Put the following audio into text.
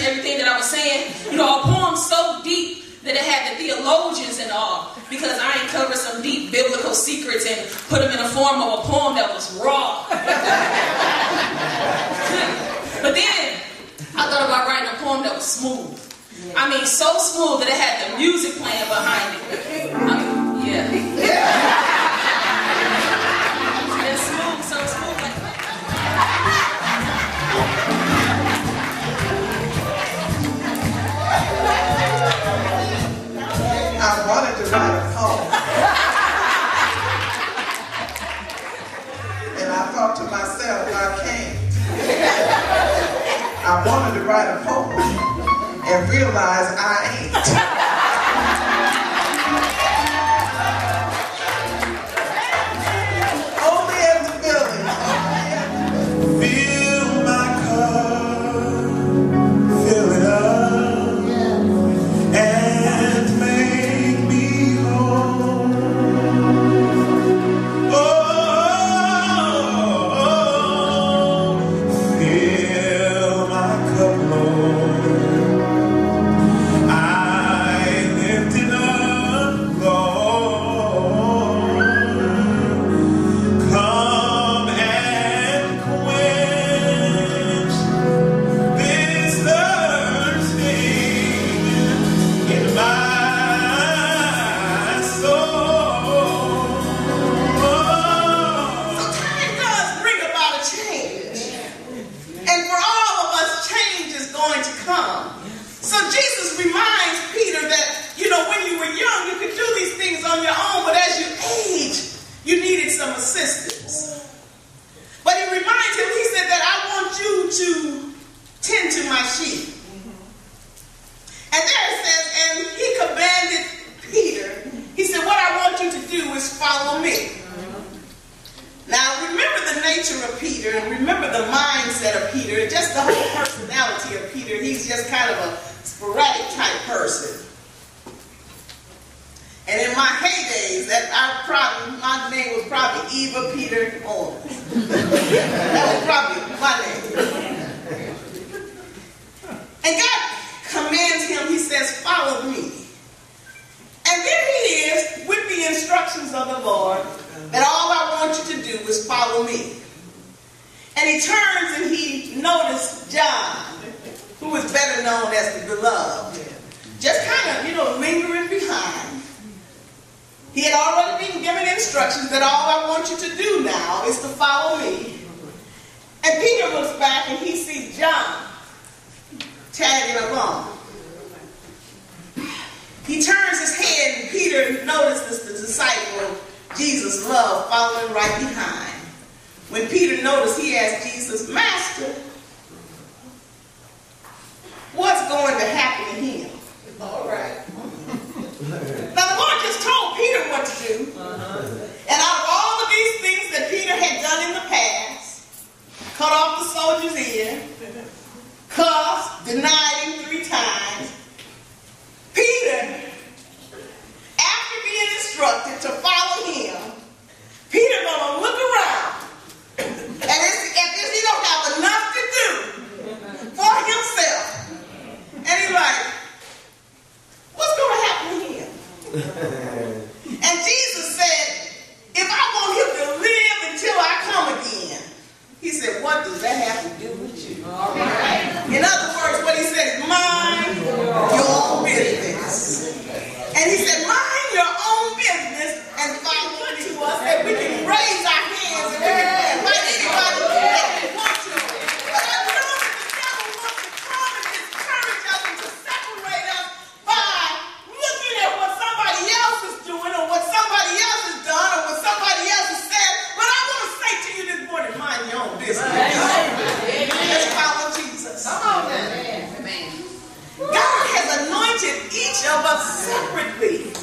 everything that I was saying. You know, a poem so deep that it had the theologians and all, because I uncovered some deep biblical secrets and put them in the form of a poem that was raw. But then I thought about writing a poem that was smooth. I mean, so smooth that it had the music playing behind it. I mean, yeah. And smooth, so smooth like that. I wanted to write a poem. And I thought to myself, I can't. I wanted to write a poem and realize I ain't. Only at the building. Fill my cup, fill it up, and make me whole. Fill my cup, Lord. I lift it up, Lord. Come and quench this thirsting in my soul. So time does bring about a change. And for all of us, change is going to come. So Jesus reminds Peter that, you know, when you were young, you could do these things on your own, but as you age, you needed some assistance. But he reminds him, he said that I want you to tend to my sheep. And there it says, and he commanded Peter, he said, what I want you to do is follow me. Now, remember the nature of Peter and remember the mindset of Peter and just the whole personality of Peter. He's just kind of a sporadic type person. And in my heydays, my name was probably Eva Peter Owens. That was probably my name. And God commands him, he says, follow me. And there he is with the instructions of the Lord. And all I want you to do is follow me. And he turns and he noticed John, who is better known as the beloved, just kind of, you know, lingering behind. He had already been given instructions that all I want you to do now is to follow me. And Peter looks back and he sees John tagging along. He turns his head and Peter notices the disciple of Jesus' love following right behind. When Peter noticed, he asked Jesus, Master, what's going to happen to him? All right. Now the Lord just told Peter what to do. And out of all of these things that Peter had done in the past, cut off the soldier's ear, cussed, denied him 3 times, Peter, after being instructed to follow him, Peter gonna look around, and if he don't have enough to do for himself, and he's like, what's gonna happen to him? And Jesus said, if I want him to live until I come again, he said, what does that have to do with you? All right. In other words, what he said is, mind your own business. And he said, mind your own business, and follow to us that we can raise our hands and we can invite anybody that we want to. But I know that the devil wants to come and discourage us and to separate us by looking at what somebody else is doing or what somebody else has done or what somebody else has said. But I want to say to you this morning, mind your own business. Let's follow Jesus. Come on, man. God has anointed each of us separately